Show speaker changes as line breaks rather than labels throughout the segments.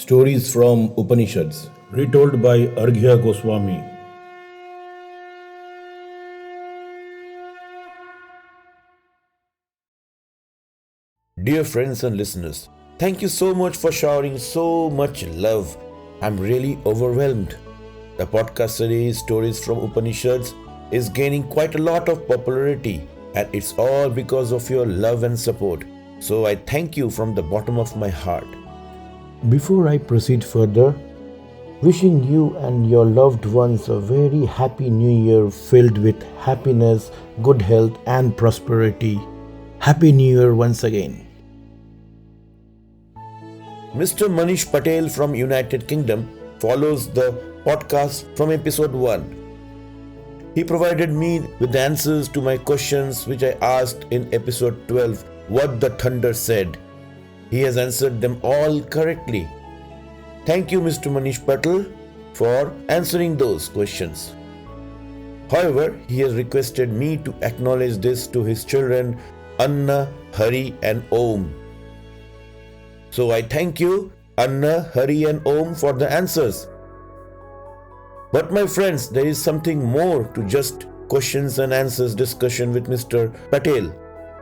Stories from Upanishads, retold by Arghya Goswami. Dear friends and listeners, thank you so much for showering so much love. I'm really overwhelmed. The podcast series Stories from Upanishads is gaining quite a lot of popularity, and it's all because of your love and support. So I thank you from the bottom of my heart. Before I proceed further, wishing you and your loved ones a very happy new year filled with happiness, good health and prosperity. Happy New Year once again. Mr. Manish Patel from United Kingdom follows the podcast from episode 1. He provided me with the answers to my questions which I asked in episode 12, What the Thunder Said. He has answered them all correctly. Thank you, Mr. Manish Patel, for answering those questions. However, he has requested me to acknowledge this to his children, Anna, Hari and Om. So I thank you, Anna, Hari and Om, for the answers. But my friends, there is something more to just questions and answers discussion with Mr. Patel.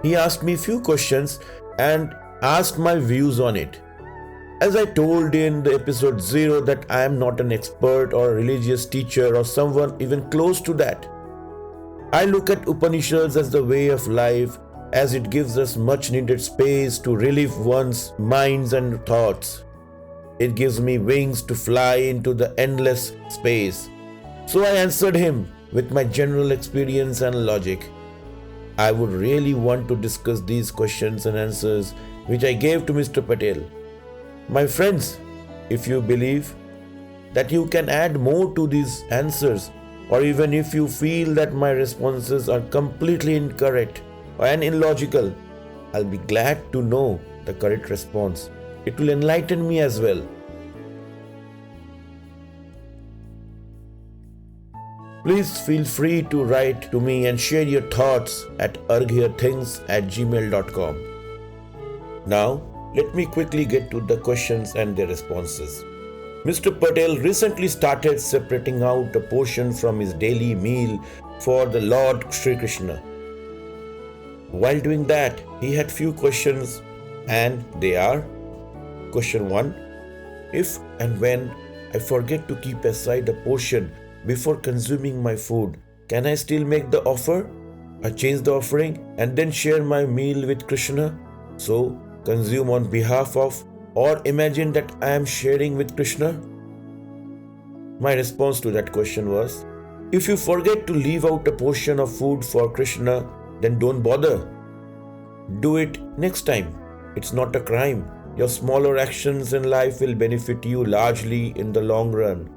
He asked me few questions and asked my views on it. As I told in the episode 0 that I am not an expert or a religious teacher or someone even close to that. I look at Upanishads as the way of life, as it gives us much needed space to relieve one's minds and thoughts. It gives me wings to fly into the endless space. So I answered him with my general experience and logic. I would really want to discuss these questions and answers which I gave to Mr. Patel. My friends, if you believe that you can add more to these answers, or even if you feel that my responses are completely incorrect and illogical, I'll be glad to know the correct response. It will enlighten me as well. Please feel free to write to me and share your thoughts at arghiathings@gmail.com. Now, let me quickly get to the questions and their responses. Mr. Patel recently started separating out a portion from his daily meal for the Lord Sri Krishna. While doing that, he had few questions, and they are: Question 1. If and when I forget to keep aside a portion before consuming my food, can I still make the offer? I change the offering and then share my meal with Krishna? So, consume on behalf of, or imagine that I am sharing with Krishna? My response to that question was, if you forget to leave out a portion of food for Krishna, then don't bother. Do it next time. It's not a crime. Your smaller actions in life will benefit you largely in the long run.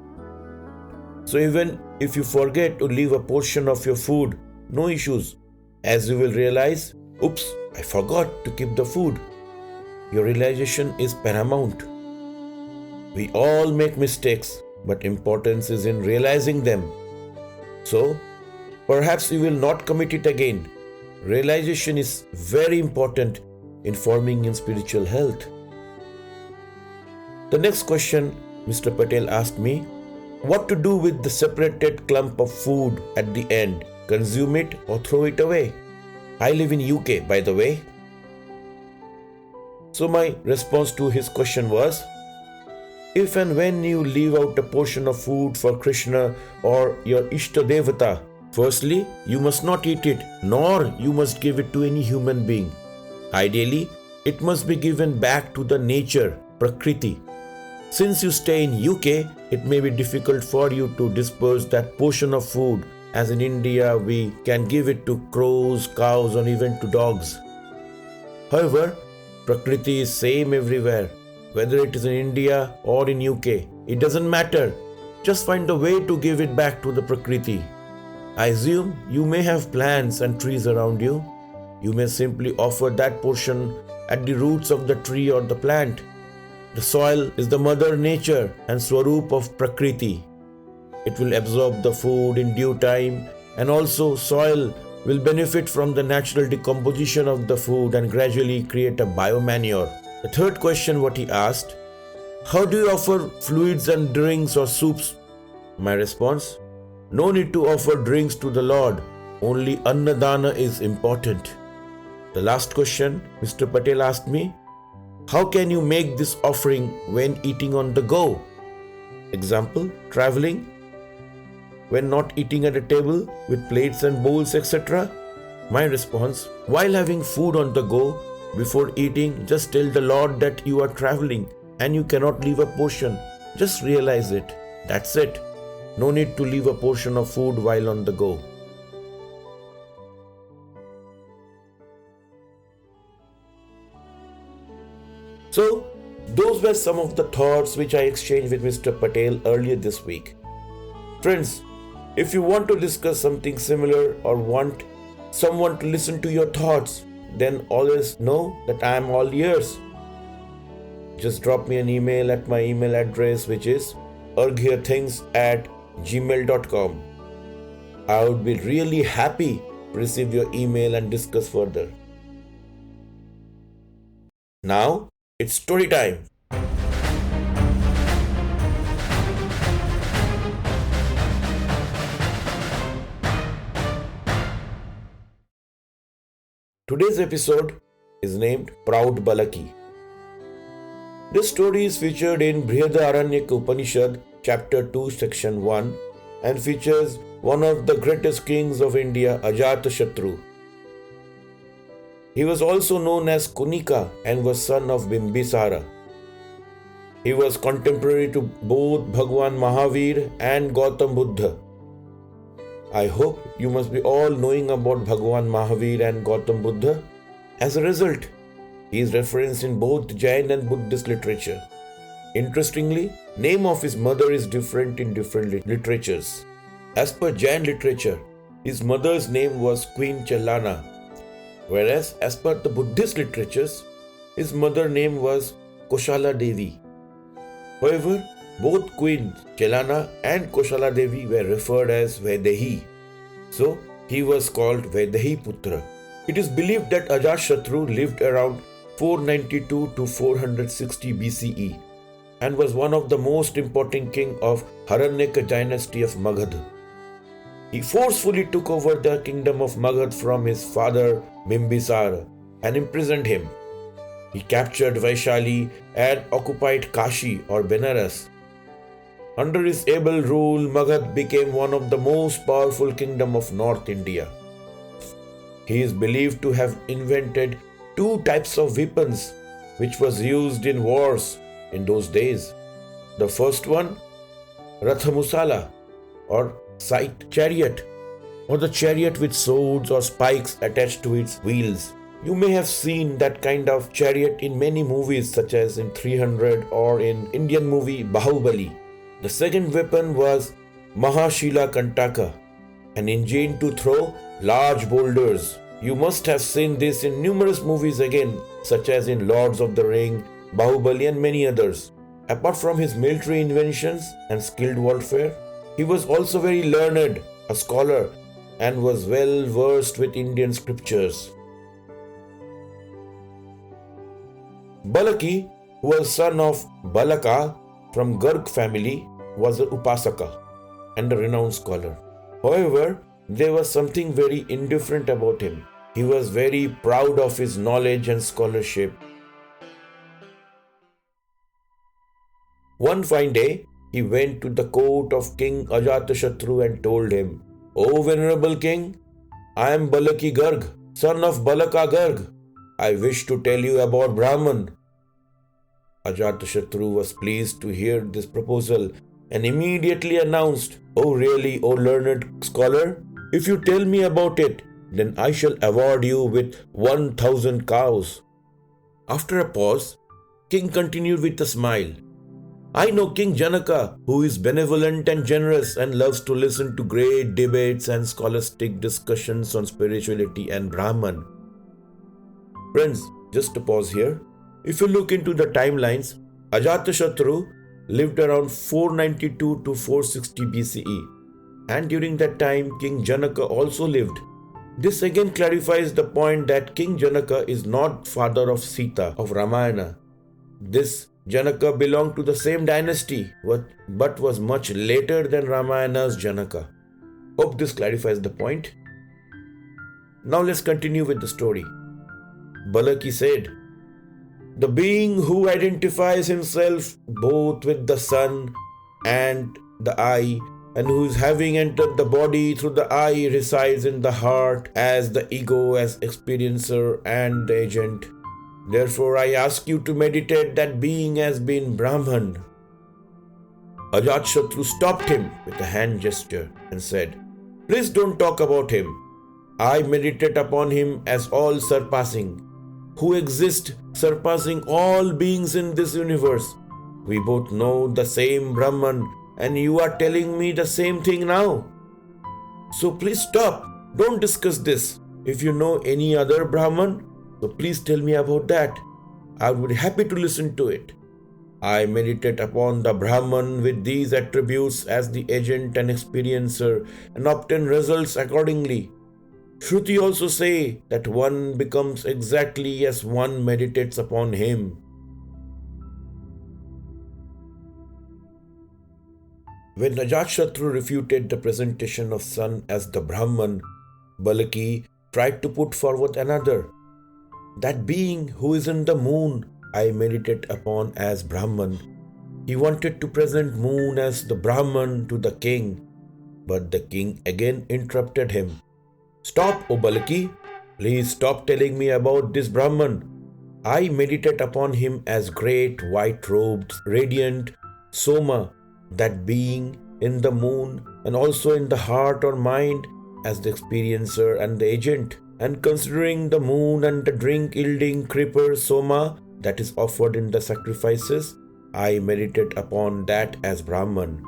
So even if you forget to leave a portion of your food, no issues. As you will realize, oops, I forgot to keep the food. Your realization is paramount. We all make mistakes, but importance is in realizing them. So, perhaps you will not commit it again. Realization is very important in forming in spiritual health. The next question Mr. Patel asked me, what to do with the separated clump of food at the end? Consume it or throw it away? I live in UK, by the way. So my response to his question was, if and when you leave out a portion of food for Krishna or your Ishta Devata, firstly, you must not eat it, nor you must give it to any human being. Ideally, it must be given back to the nature, Prakriti. Since you stay in UK, it may be difficult for you to disperse that portion of food, as in India we can give it to crows, cows or even to dogs. However, Prakriti is same everywhere, whether it is in India or in UK. It doesn't matter. Just find a way to give it back to the Prakriti. I assume you may have plants and trees around you. You may simply offer that portion at the roots of the tree or the plant. The soil is the mother nature and swaroop of Prakriti. It will absorb the food in due time, and also soil will benefit from the natural decomposition of the food and gradually create a biomanure. The third question what he asked, How do you offer fluids and drinks or soups? My response: no need to offer drinks to the Lord. Only Annadana is important. The last question Mr. Patel asked me: how can you make this offering when eating on the go? Example, traveling, when not eating at a table with plates and bowls, etc. My response: while having food on the go, before eating, just tell the Lord that you are traveling and you cannot leave a portion. Just realize it. That's it. No need to leave a portion of food while on the go. So, those were some of the thoughts which I exchanged with Mr. Patel earlier this week. Friends, if you want to discuss something similar or want someone to listen to your thoughts, then always know that I am all ears. Just drop me an email at my email address, which is arghyarthings@gmail.com. I would be really happy to receive your email and discuss further. Now, it's story time. Today's episode is named Proud Balaki. This story is featured in Brihadaranyaka Upanishad, chapter 2, section 1, and features one of the greatest kings of India, Ajaatashatru. He was also known as Kunika and was son of Bimbisara. He was contemporary to both Bhagwaan Mahavira and Gautama Buddha. I hope you must be all knowing about Bhagwaan Mahavira and Gautama Buddha. As a result, he is referenced in both Jain and Buddhist literature. Interestingly, name of his mother is different in different literatures. As per Jain literature, his mother's name was Queen Chellana, whereas as per the Buddhist literatures, his mother name was Kosala Devi. However, both Queen Chellana and Kosala Devi were referred as Vaidehi, so he was called Vaidehi Putra. It is believed that Ajaatashatru lived around 492 to 460 BCE and was one of the most important king of Haryanka Dynasty of Magadha. He forcefully took over the Kingdom of Magadha from his father Bimbisara and imprisoned him. He captured Vaishali and occupied Kashi or Benaras. Under his able rule, Magadha became one of the most powerful kingdoms of North India. He is believed to have invented two types of weapons which was used in wars in those days. The first one, Ratha-musala or Scythed Chariot, or the chariot with swords or spikes attached to its wheels. You may have seen that kind of chariot in many movies such as in 300 or in Indian movie Baahubali. The second weapon was Maha-shila-kantaka, an engine to throw large boulders. You must have seen this in numerous movies again, such as in Lords of the Ring, Baahubali and many others. Apart from his military inventions and skilled warfare, he was also very learned, a scholar, and was well versed with Indian scriptures. Balaki, who was son of Balaka from Garg family, was an upasaka and a renowned scholar. However, there was something very indifferent about him. He was very proud of his knowledge and scholarship. One fine day, he went to the court of King Ajaatashatru and told him, "O venerable king, I am Balaki Garg, son of Balaka Garg. I wish to tell you about Brahman." Ajaatashatru was pleased to hear this proposal and immediately announced, "Oh really, O learned scholar? If you tell me about it, then I shall award you with 1,000 cows." After a pause, King continued with a smile, "I know King Janaka, who is benevolent and generous and loves to listen to great debates and scholastic discussions on spirituality and Brahman." Friends, just a pause here. If you look into the timelines, Ajaatashatru lived around 492 to 460 BCE, and during that time King Janaka also lived. This again clarifies the point that King Janaka is not father of Sita of Ramayana. This Janaka belonged to the same dynasty but was much later than Ramayana's Janaka. Hope this clarifies the point. Now let's continue with the story. Balaki said, "The being who identifies himself both with the sun and the eye, and who is having entered the body through the eye, resides in the heart as the ego, as experiencer and the agent. Therefore, I ask you to meditate that being as being Brahman." Ajaatashatru stopped him with a hand gesture and said, "Please don't talk about him. I meditate upon him as all surpassing, who exists surpassing all beings in this universe. We both know the same Brahman, and you are telling me the same thing now. So please stop. Don't discuss this. If you know any other Brahman, so please tell me about that. I would be happy to listen to it. I meditate upon the Brahman with these attributes as the agent and experiencer and obtain results accordingly. Shruti also say that one becomes exactly as one meditates upon him." When Ajaatashatru refuted the presentation of sun as the Brahman, Balaki tried to put forward another. "That being who is in the moon, I meditate upon as Brahman." He wanted to present moon as the Brahman to the king, but the king again interrupted him. "Stop, O Balaki! Please stop telling me about this Brahman. I meditate upon him as great white-robed, radiant Soma, that being in the moon and also in the heart or mind as the experiencer and the agent. And considering the moon and the drink-yielding creeper Soma that is offered in the sacrifices, I meditate upon that as Brahman.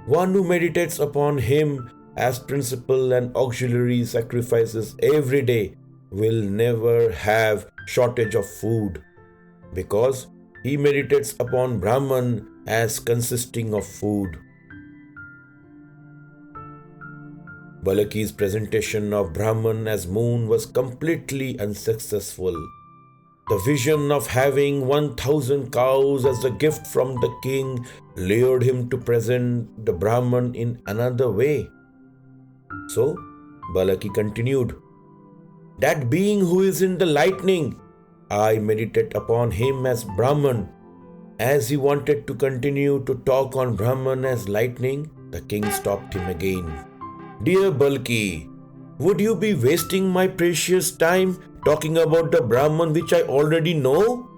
One who meditates upon him as principal and auxiliary sacrifices every day will never have shortage of food, because he meditates upon Brahman as consisting of food." Balaki's presentation of Brahman as moon was completely unsuccessful. The vision of having 1,000 cows as a gift from the king lured him to present the Brahman in another way. So, Balaki continued, "That being who is in the lightning, I meditate upon him as Brahman." As he wanted to continue to talk on Brahman as lightning, the king stopped him again. "Dear Balaki, would you be wasting my precious time talking about the Brahman which I already know?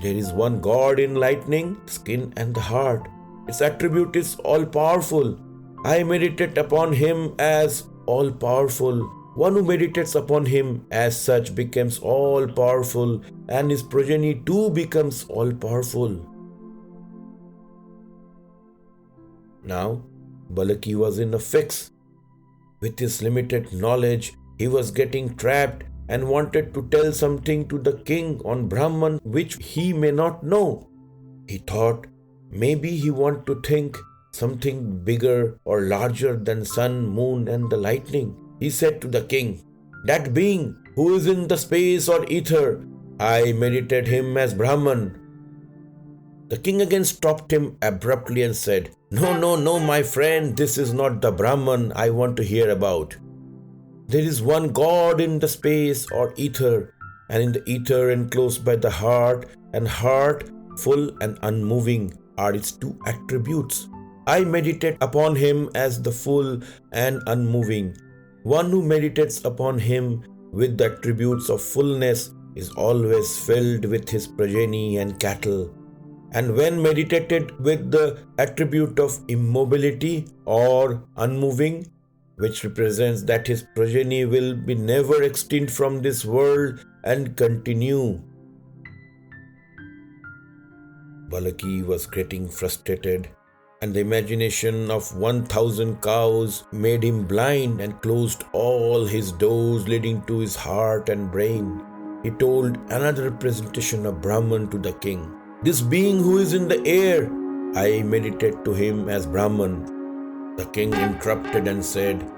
There is one God in lightning, skin and the heart. Its attribute is all-powerful. I meditate upon him as all-powerful. One who meditates upon him as such becomes all-powerful, and his progeny too becomes all-powerful." Now, Balaki was in a fix. With his limited knowledge, he was getting trapped and wanted to tell something to the king on Brahman which he may not know. He thought maybe he wanted to think something bigger or larger than sun, moon and the lightning. He said to the king, "That being who is in the space or ether, I meditate him as Brahman." The king again stopped him abruptly and said, No, my friend, this is not the Brahman I want to hear about. There is one God in the space or ether, and in the ether enclosed by the heart, and heart, full and unmoving, are its two attributes. I meditate upon him as the full and unmoving. One who meditates upon him with the attributes of fullness is always filled with his progeny and cattle. And when meditated with the attribute of immobility or unmoving, which represents that his progeny will be never extinct from this world and continue. Balaki was getting frustrated, and the imagination of 1,000 cows made him blind and closed all his doors leading to his heart and brain. He told another presentation of Brahman to the king. This being who is in the air, I meditate to him as Brahman. The king interrupted and said,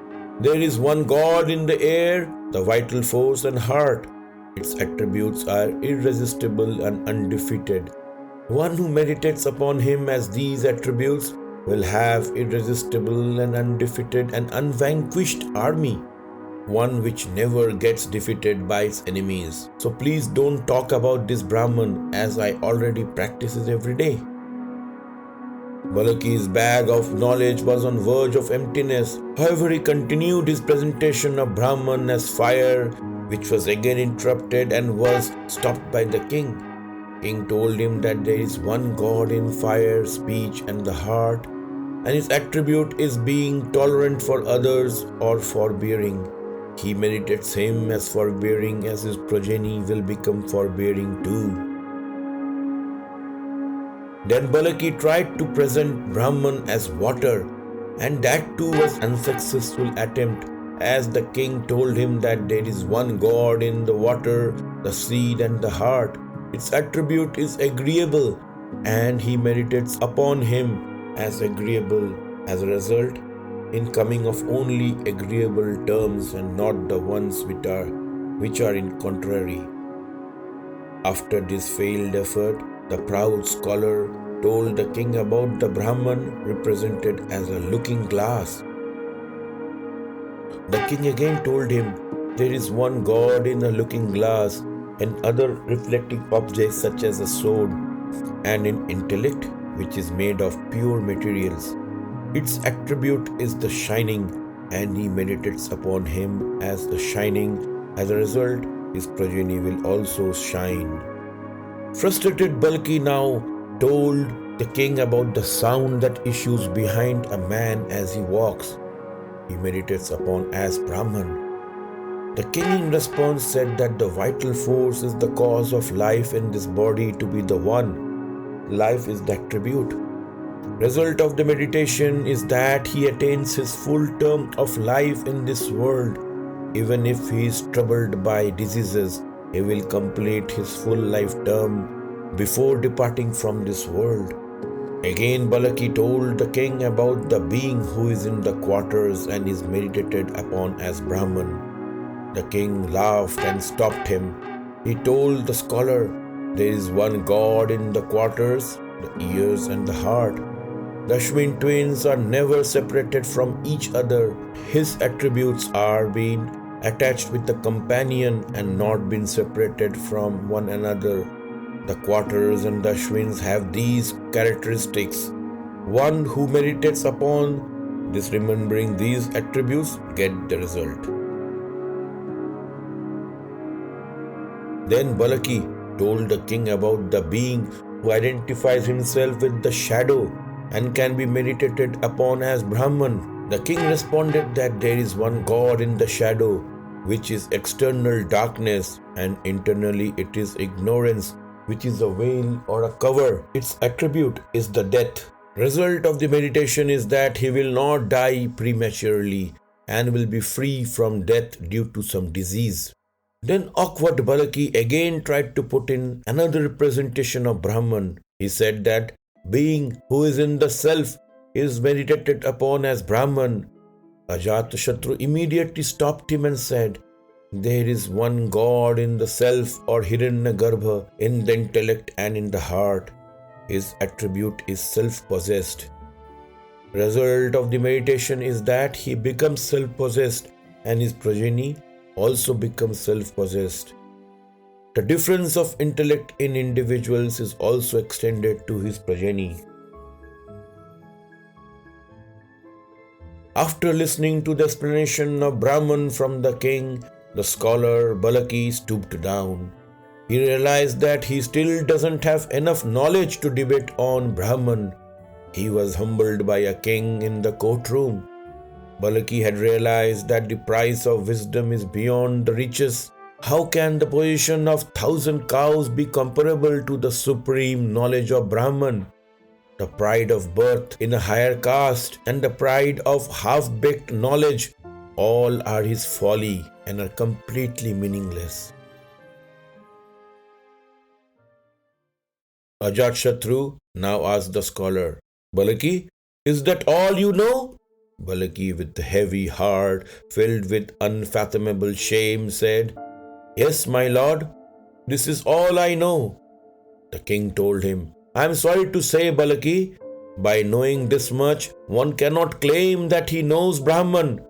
There is one God in the air, the vital force and heart. Its attributes are irresistible and undefeated. One who meditates upon him as these attributes will have irresistible and undefeated and unvanquished army, one which never gets defeated by its enemies. So please don't talk about this Brahman, as I already practice it every day. Balaki's bag of knowledge was on verge of emptiness. However, he continued his presentation of Brahman as fire, which was again interrupted and was stopped by the king. King told him that there is one God in fire, speech, and the heart, and his attribute is being tolerant for others or forbearing. He meditates him as forbearing, as his progeny will become forbearing too. Then Balaki tried to present Brahman as water, and that too was an unsuccessful attempt, as the king told him that there is one God in the water, the seed, and the heart. Its attribute is agreeable, and he meditates upon him as agreeable. As a result, in coming of only agreeable terms and not the ones which are in contrary. After this failed effort, the proud scholar told the king about the Brahman represented as a looking glass. The king again told him, there is one God in a looking glass and other reflecting objects such as a sword, and in intellect, which is made of pure materials. Its attribute is the shining, and he meditates upon him as the shining. As a result, his progeny will also shine. Frustrated Balaki now told the king about the sound that issues behind a man as he walks. He meditates upon as Brahman. The king in response said that the vital force is the cause of life in this body to be the one. Life is the attribute. Result of the meditation is that he attains his full term of life in this world. Even if he is troubled by diseases, he will complete his full life term before departing from this world. Again Balaki told the king about the being who is in the quarters and is meditated upon as Brahman. The king laughed and stopped him. He told the scholar, there is one God in the quarters, the ears, and the heart. The Ashwin twins are never separated from each other. His attributes are being attached with the companion and not been separated from one another. The quarters and the Ashwins have these characteristics. One who meditates upon this, remembering these attributes, get the result. Then Balaki told the king about the being who identifies himself with the shadow and can be meditated upon as Brahman. The king responded that there is one God in the shadow, which is external darkness, and internally it is ignorance, which is a veil or a cover. Its attribute is the death. Result of the meditation is that he will not die prematurely and will be free from death due to some disease. Then awkward Balaki again tried to put in another representation of Brahman. He said that being who is in the self is meditated upon as Brahman. Ajaatashatru immediately stopped him and said, there is one God in the self or Hiranyagarbha, in the intellect and in the heart. His attribute is self-possessed. Result of the meditation is that he becomes self-possessed and his progeny also becomes self-possessed. The difference of intellect in individuals is also extended to his progeny. After listening to the explanation of Brahman from the king, the scholar Balaki stooped down. He realized that he still doesn't have enough knowledge to debate on Brahman. He was humbled by a king in the courtroom. Balaki had realized that the price of wisdom is beyond the riches. How can the position of 1,000 cows be comparable to the supreme knowledge of Brahman? The pride of birth in a higher caste and the pride of half-baked knowledge, all are his folly and are completely meaningless. Ajaatashatru now asked the scholar, Balaki, is that all you know? Balaki, with a heavy heart filled with unfathomable shame, said, yes, my lord, this is all I know. The king told him, I am sorry to say, Balaki, by knowing this much, one cannot claim that he knows Brahman.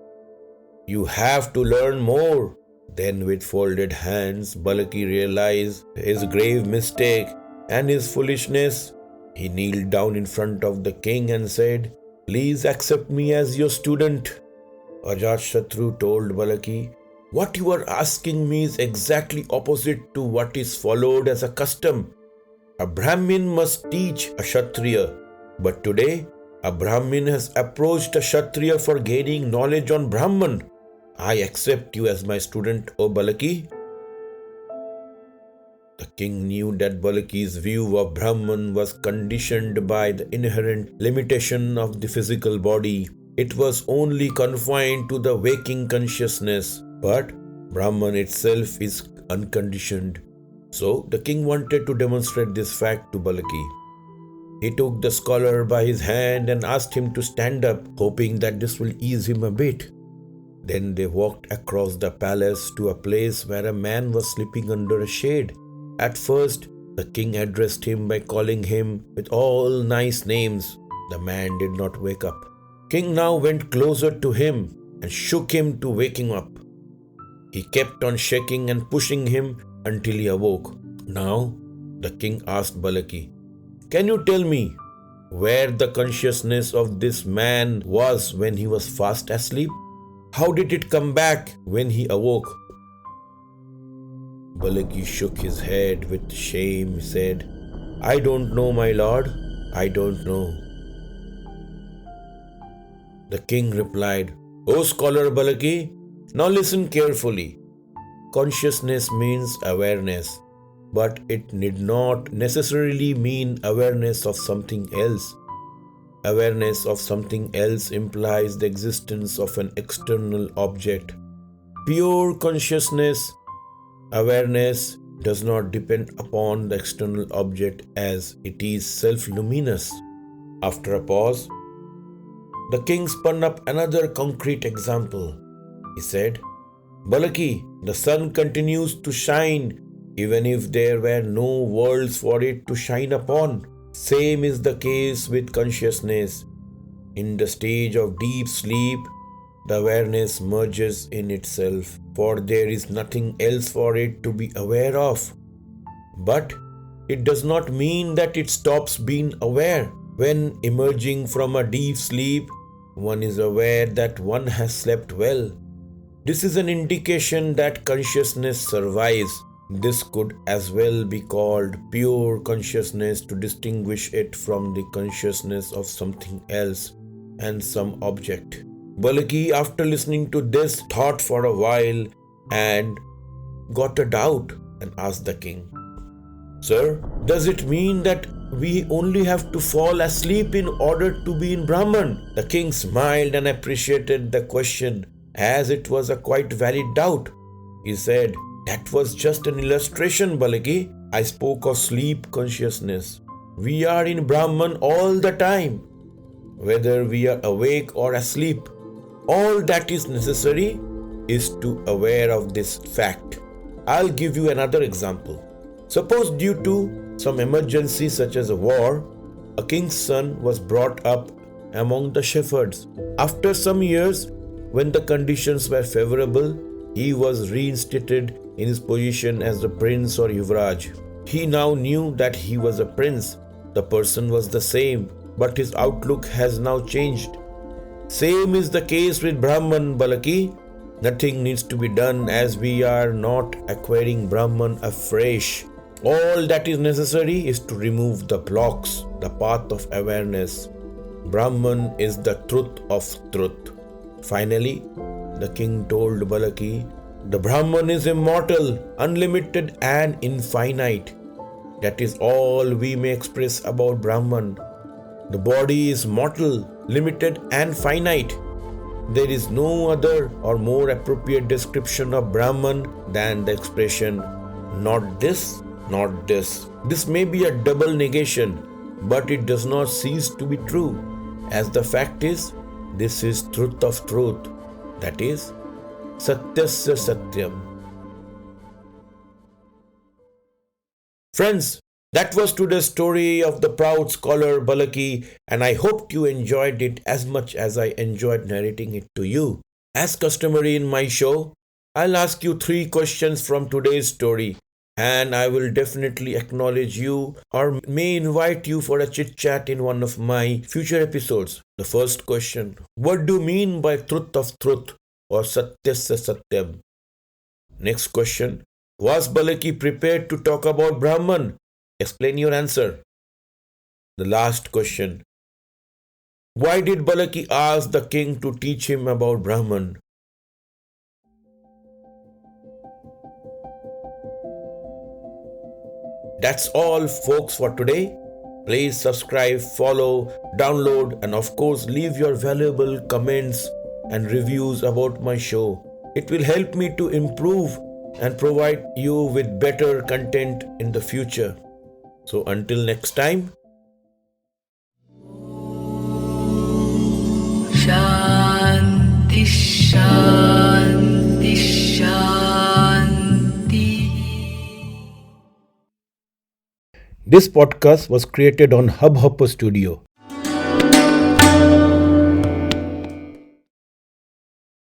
You have to learn more. Then, with folded hands, Balaki realized his grave mistake and his foolishness. He kneeled down in front of the king and said, "Please accept me as your student." Ajaatashatru told Balaki, "What you are asking me is exactly opposite to what is followed as a custom. A Brahmin must teach a Kshatriya. But today, a Brahmin has approached a Kshatriya for gaining knowledge on Brahman. I accept you as my student, O Balaki." The king knew that Balaki's view of Brahman was conditioned by the inherent limitation of the physical body. It was only confined to the waking consciousness, but Brahman itself is unconditioned. So the king wanted to demonstrate this fact to Balaki. He took the scholar by his hand and asked him to stand up, hoping that this will ease him a bit. Then they walked across the palace to a place where a man was sleeping under a shade. At first, the king addressed him by calling him with all nice names. The man did not wake up. King now went closer to him and shook him to wake him up. He kept on shaking and pushing him until he awoke. Now, the king asked Balaki, "Can you tell me where the consciousness of this man was when he was fast asleep? How did it come back when he awoke?" Balaki shook his head with shame, said, "I don't know, my lord. I don't know." The king replied, "O scholar Balaki, now listen carefully. Consciousness means awareness, but it need not necessarily mean awareness of something else. Awareness of something else implies the existence of an external object. Pure consciousness, awareness, does not depend upon the external object as it is self-luminous." After a pause, the king spun up another concrete example. He said, "Balaki, the sun continues to shine even if there were no worlds for it to shine upon. Same is the case with consciousness. In the stage of deep sleep, the awareness merges in itself, for there is nothing else for it to be aware of. But it does not mean that it stops being aware. When emerging from a deep sleep, one is aware that one has slept well. This is an indication that consciousness survives. This could as well be called pure consciousness to distinguish it from the consciousness of something else and some object." Balaki, after listening to this, thought for a while and got a doubt and asked the king, "Sir, does it mean that we only have to fall asleep in order to be in Brahman?" The king smiled and appreciated the question, as it was a quite valid doubt. He said, "That was just an illustration, Balaki. I spoke of sleep consciousness. We are in Brahman all the time, whether we are awake or asleep. All that is necessary is to aware of this fact. I'll give you another example. Suppose due to some emergency such as a war, a king's son was brought up among the shepherds. After some years, when the conditions were favorable, he was reinstated in his position as the prince or Yuvraj. He now knew that he was a prince. The person was the same, but his outlook has now changed. Same is the case with Brahman, Balaki. Nothing needs to be done, as we are not acquiring Brahman afresh. All that is necessary is to remove the blocks, the path of awareness. Brahman is the truth of truth. Finally, the king told Balaki, "The Brahman is immortal, unlimited and infinite. That is all we may express about Brahman. The body is mortal, limited and finite. There is no other or more appropriate description of Brahman than the expression, not this, not this." This may be a double negation, but it does not cease to be true, as the fact is, this is truth of truth, that is, Satyasya Satyam. Friends, That was today's story of the proud scholar Balaki, and I hoped you enjoyed it as much as I enjoyed narrating it to you. As customary in my show, I'll ask you three questions from today's story, and I will definitely acknowledge you or may invite you for a chit chat in one of my future episodes. The first question: what do you mean by truth of truth or Satyasya Satyam? Next question: was Balaki prepared to talk about Brahman? Explain your answer. The last question: why did Balaki ask the king to teach him about Brahman? That's all, folks, for today. Please subscribe, follow, download, and of course, leave your valuable comments and reviews about my show. It will help me to improve and provide you with better content in the future. So, until next time,
Shanti, Shanti, Shanti.
this podcast was created on Hubhopper Studio.